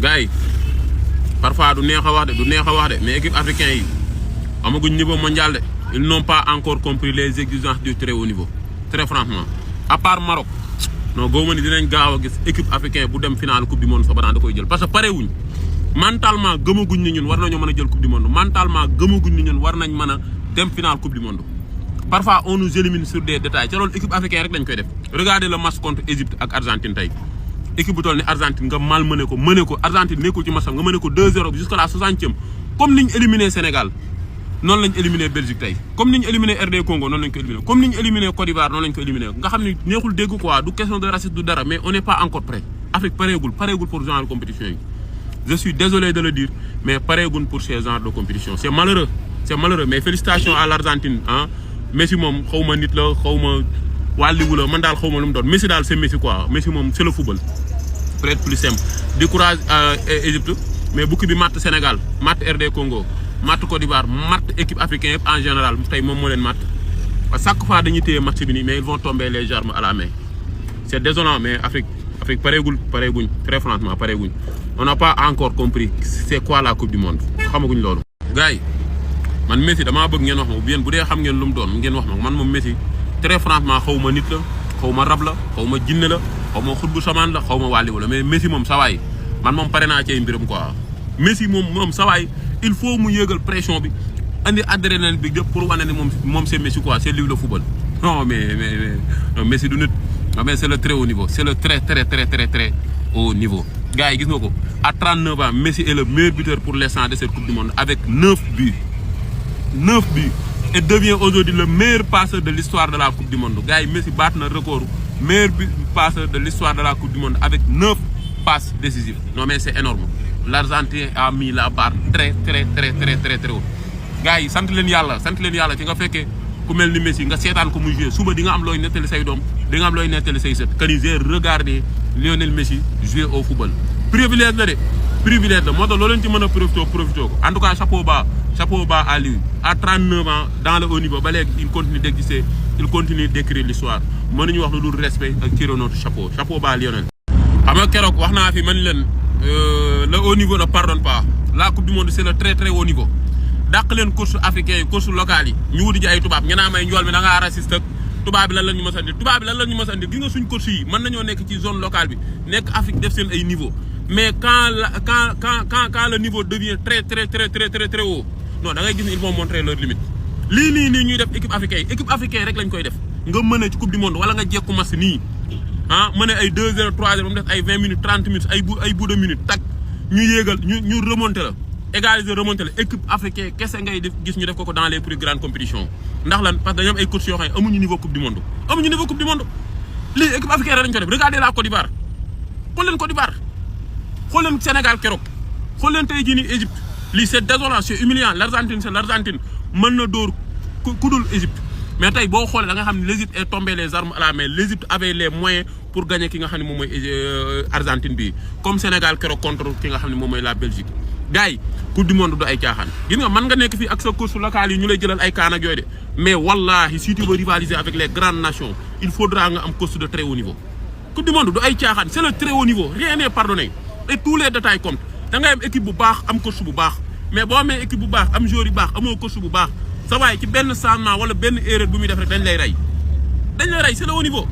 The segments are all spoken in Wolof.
gars yi parfois du neex a wax de mais équipe africain yi amaguñ niveau mondial de ils n'ont pas encore compris les exigences du très haut niveau très franchement à part Maroc non góob ni dinañ gaaw a gis équipe africain bu dem finale coupe du monde sax ba daan da koy jël parce que pare wuñ mentalement gëmaguñ ni ñun war nañoo mën a jël coupe du monde mentalement gëmaguñ ni ñun war nañ mën a dem finale coupe du monde. Parfois on nous élimine sur des détails ca loolu équipe africaine rek lañ koy def regardez le match contre Égypte ak Argentine tey équipe bu toll ni Argentine nga mal mëne ko Argentine nekkul ci matcham nga mëne ko 2-0 jusqu'à la 60e comme niñ éliminé Sénégal noonu lañ éliminé Belgique tey comme niñ éliminé RD Congo noonu lañ ko éliminé comme niñ éliminé Côte d'Ivoire noonu lañ ko éliminé nga xam ni neexul dégg quoi du question de racisme du dara mais on n'est pas encore prêt Afrique pareegul pour genre de compétition yi je suis désolé de le dire mais pareegul pour ces genres de compétition c'est malheureux mais félicitations à l'Argentine ah Messi moom xaw ma nit la xaw ma wàlliwu la man daal xaw ma lu mu doon Messi daal c'est Messi quoi Messi moom c'est le football pour être plus simple di courage Égypte mais bukki bi matt Sénégal matt RD Congo matt Côte d'Ivoire matt équipe africaine yëpp en général tey moom moo leen matt chaque fois dañuy téye match bi nii mais ils vont tomber les armes à la main c'est désolant mais Afrique pareeguñ très franchement pareeguñ on n'a pas encore compris c'est quoi la coupe du monde xamaguñ loolu gars yi man Messi damaa bëgg ngeen wax ma bien bu dee xam ngeen lu mu doon ngeen wax ma man moom Messi très franchement xaw ma nit la xaw ma rab la xaw ma jinne la xaw ma xutbu samaan la xaw ma wàlliwu la mais Messi moom sawaay man moom pare naa ci ay mbiram quoi Messi moom sawaay il faut mu yëgal pression bi andi adrénaline bi yëpp pour wane ne moom c'est Messi quoi c'est lui le football non mais Messi du nit mais c'est le très haut niveau c'est le très haut niveau gars yi gis nga ko à 39 ans Messi est le meilleur buteur pour l'instant de cette coupe du monde avec 9 buts et devient aujourd'hui le meilleur passeur de l'histoire de la coupe du monde gars yi Messi baat na record meilleur passeur de l'histoire de la coupe du monde avec 9 passes décisives non mais c'est énorme l'Argentine a mis la barre très haut gars yi sant leen yàlla ci nga fekkee ku mel ni Messi nga seetaan ko muy jouer suba di nga am looy nettali say doom di nga am looy nettali say sët que ni j'ai regardé Lionel Messi jouer au football privilège la moo tax loo leen ci mën a profité ko en tout cas chapeau bas à lui à 39 ans dans le haut niveau ba léegi il continue d'exister il continue d'écrire l'histoire mënuñu wax lu dul respect ak tirer notre chapeau bas Lionel. xam nga keroog wax naa fi man leen le haut niveau ne pardonne pas la coupe du monde c'est le très haut niveau dàq leen course africain yi course locale yi ñu wuti ji ay tubaab ngeen may njool mi da ngaa raciste ak tubaab bi lan la ñu mës a andi gis nga suñ course yi mën nañoo nekk ci zone locale bi nekk Afrique def seen ay niveau mais quand le niveau devient très haut non da ngay gis ne ils vont montrer leur limite lii nii ñuy def équipe africaine rek lañ koy def nga mën a ci coupe du monde wala nga jekku match nii mën a ay 2-0 3-0 ba mu def ay 20 minutes 30 minutes ay bout de minutes tak ñu yéegal ñu remonter la égaliser remonter la équipe africaine kese ngay def gis ñu def ko dans les plus grandes compétitions ndax lan parce que dañoo am ay coachs yoo xam ne amuñu niveau coupe du monde lii équipe africaine rek lañ ko def regardez la Côte d'Ivoire xool leen Sénégal keroog xool leen tey jii nii Égypte lii c'est désolant c'est humiliant l'Argentine mën na dóor ku dul Égypte mais tey boo xoolee da nga xam ne l'Égypte est tombé les armes à la main l'Égypte avait les moyens pour gagner ki nga xam ne moom mooy Argentine bii comme Sénégal keroog contre ki nga xam ne moom mooy la Belgique gars yi coupe du monde du ay caaxaan gis nga mën nga nekk fii ak sa course locale yi ñu lay jëlal ay kaan ak yooyu de mais wallahi si tu veux rivaliser avec les grandes nations il faudra nga am course de très haut niveau coupe du monde du ay caaxaan c'est le très haut niveau rien n'est pardonné et tous les détails comptent da ngay am équipe bu baax am coach bu baax mais boo amee équipe bu baax am joueur yu baax amoo coach bu baax sa waay ci benn changement wala benn erreur bu muy def rek dañ lay rey c'est le haut niveau.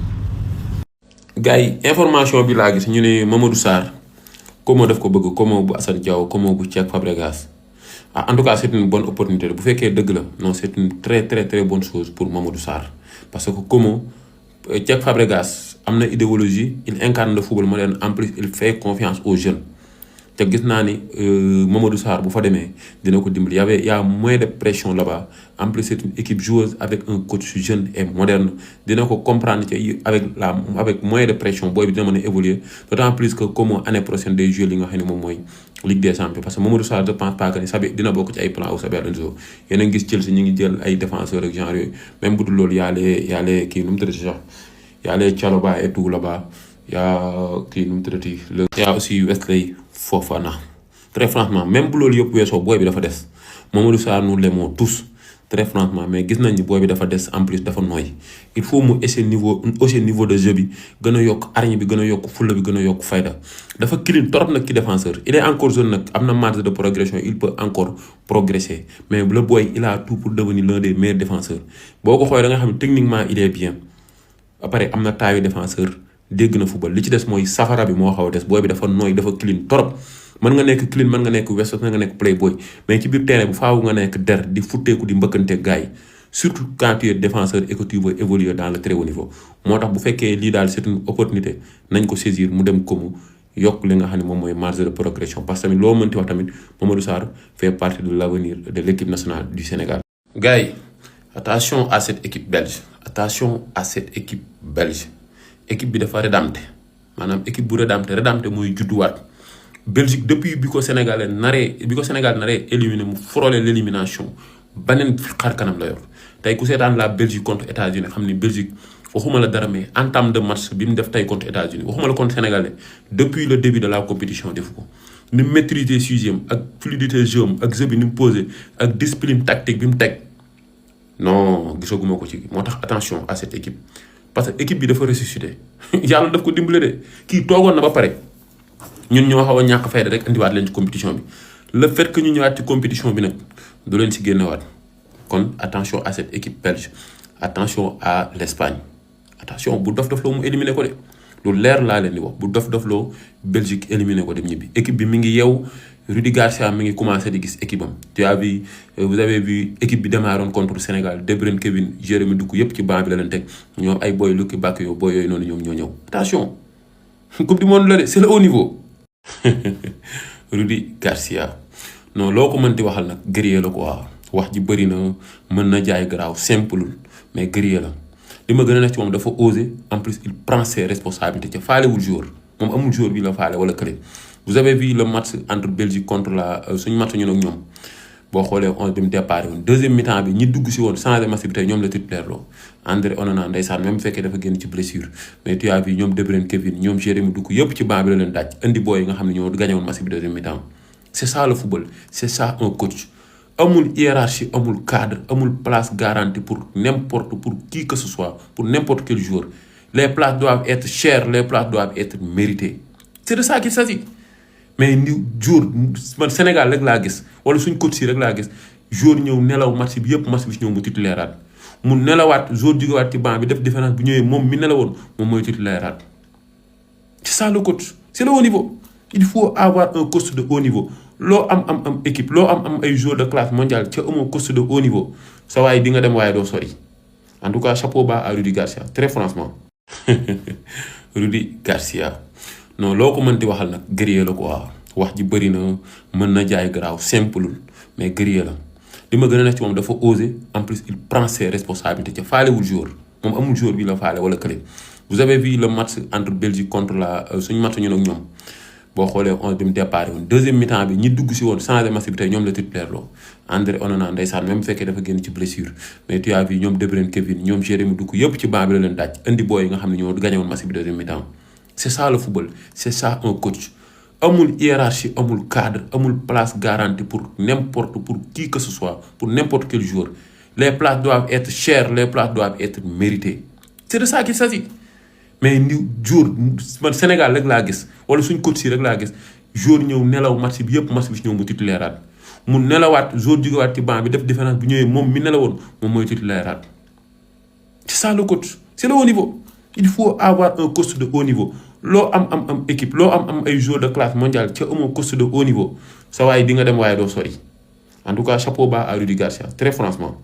gars yi information bi laa gis ñu ne Mamadou Sarr Como daf ko bëgg Como bu Assane Diao Como bu Cheikh Fabregas en tout cas c'est une bonne opportunité bu fekkee dëgg la non c'est une très bonne chose pour Mamadou Sarr parce que Como Cheikh Fabregas am na idéologie il incarne le football moderne en plus il fait confiance aux jeunes te gis naa ni Mamadou Sarr bu fa demee dina ko dimbali y a moins de pression là-bas en plus c'est une équipe joueuse avec un coach jeune et moderne dina ko comprendre ci avec moins de pression booy bi dina mën a évoluer d'autant plus que comme année prochaine day jouer li nga xam ne moom mooy Ligue des Champions parce que Mamadou Sarr je pense pas que ni Xabi dina bokk ci ay plan au Xabi Alonso yéen a ngi gis Chelsea ñu ngi jël ay défenseurs ak genre yooyu même bu dul loolu y a les kii nu mu tëddati sax y a les Chalobah et tout là-bas y a kii nu mu tëddati y a aussi Wesley Fofana très franchement même bu loolu yëpp weesoo booy bi dafa des Mamadou Sarr nous l'aimons tous très franchement mais gis nañ ni booy bi dafa des en plus dafa nooy il faut mu hausser niveau de jeu bi gën a yokk hargne bi gën a yokk fulla bi gën a yokk fayda dafa clean trop nag ki défenseur il est encore jeune nag am na marge de progression il peut encore progresser mais le boy il a tout pour devenir l'un des meilleurs défenseurs boo ko xoolee da nga xam ne techniquement il est bien après am na taayu défenseur dégg na football li ci des mooy safara bi moo xaw a des booy bi dafa nooy dafa clean trop mën nga nekk clean mën nga nekk Westos mën nga nekk playboy mais ci biir terrain bu faaw nga nekk der di futteeku di mbëkkante gars yi surtout quand tu es défenseur et que tu veux évoluer dans le très haut niveau moo tax bu fekkee lii daal c'est une opportunité nañ ko saisir mu dem comme yokk li nga xam ne moom mooy marge de progression parce que tamit loo mënti wax tamit Mamadou Sarr fait partie de l'avenir de l'équipe nationale du Sénégal. Gars yi attention à cette équipe belge équipe bi dafa redamte maanaam équipe bu redamte mooy judduwaat. Belgique depuis bi ko Sénégal naree éliminé mu frôler l'élimination beneen xar kanam la yor tey ku seetaan la Belgique contre États-Unis xam ni Belgique waxuma la dara mais entame de match bi mu def tey contre États-Unis waxuma la contre Sénégal depuis le début de la compétition defu ko ni maîtriser sujet ak fluidité jeu ak jeu bi ni mu posé ak discipline tactique bi mu teg non gisaguma ko ci moo tax attention à cette équipe parce que équipe bi dafa ressuscité yàlla daf ko dimbale de kii toogoon na ba pare. ñun ñoo xaw a ñàkk fayda rek indiwaat leen ci compétition bi le fait que ñu ñëwaat ci compétition bi nag du leen si génnewaat kon attention à cette équipe belge attention à l'Espagne attention bu dof-dofloo mu éliminé ko de lu leer laa leen di wax bu dof-dofloo Belgique éliminé ko dem ñibbi équipe bi mi ngi yeew Rudi Garcia mi ngi commencé di gis équipe am vous avez vu équipe bi démarroon contre Sénégal De Bruyne Kevin Jérémy Doku yëpp ci banc bi la leen teg ñoom ay boy Lucky Bakio boy yooyu noonu ñoom ñoo ñëw attention coupe du monde la de c'est le haut niveau. Rudi Garcia non loo ko mënti waxal nag guerrier la quoi wax ji bëri na mën na jaay garaaw simple mais guerrier la li ma gën a nekk ci moom dafa oser en plus il prend ses responsabilités ca faalewul joueur moom amul joueur bi la faale wala kële vous avez vu le match entre Belgique contre suñu match ñun ak ñoom boo xoolee 11 bi mu départ woon deuxième mi-temps bi ñi dugg si woon changé match bi tey ñoom la titulaire loo André Onana ndeysaan même bu fekkee dafa génn ci blessure mais tu as vu ñoom De Bruyne Kevin ñoom Jérémy Doku yëpp ci banc bi la leen daaj indi booy yi nga xam ne ñoo gagné woon match bi deuxième mi-temps c'est ça le football c'est ça un coach amul hiérarchie amul cadre amul place garantie pour qui que ce soit pour n'importe quel joueur les places doivent être chères les places doivent être méritées c'est de ça qu'il s'agit mais ni jour man Sénégal rek laa gis wala suñ coach si rek laa gis jour ñëw nelaw match bi yëpp match bi ñëw mu titulairaat mu nelawaat jour jógewaat ci banc bi def différence bu ñëwee moom mi nelawoon moom mooy titulairaat c'est ça le coach c'est le haut niveau il faut avoir un coach de haut niveau loo am équipe loo am ay joueurs de classe mondiale ca amoo coach de haut niveau sa waaye di nga dem waaye doo sori en tout cas chapeau bas à Rudi Garcia très franchement Rudi Garcia non loo ko mënti waxal nag guerrier la quoi wax ji bëri na mën na jaay garaaw simple mais guerrier la li ma gën a nekk ci moom dafa oser en plus il prend ses responsabilités ca faalewul joueur moom amul joueur bi la faale wala kële vous avez vu le match entre Belgique contre suñu match ñun ak ñoom boo xoolee 11 bi mu départ woon deuxième mi-temps bi ñi dugg si woon changé match bi tey ñoom la titulaire loo André Onana ndeysaan même bu fekkee dafa génn ci blessure mais tu as vu ñoom De Bruyne Kevin ñoom Jérémy Doku yëpp ci banc bi la leen daaj indi booy yi nga xam ne ñoo gagné woon match bi deuxième mi-temps c'est ça le football c'est ça un coach amul hiérarchie amul cadre amul place garantie pour qui que ce soit pour n'importe quel joueur les places doivent être chères les places doivent être méritées c'est de ça qu'il s'agit mais ni jour man Sénégal rek laa gis wala suñ coach si rek laa gis jour ñëw nelaw match bi yëpp match bi ñëw mu titulairaat mu nelawaat jour jógewaat ci banc bi def différence bu ñëwee moom mi nelawoon moom mooy titulairaat c'est ça le coach c'est le haut niveau il faut avoir un coach de haut niveau loo am équipe loo am ay joueurs de classe mondiale ca amoo coach de haut niveau sa waaye di nga dem waaye doo sori en tout cas chapeau bas à Rudi Garcia très franchement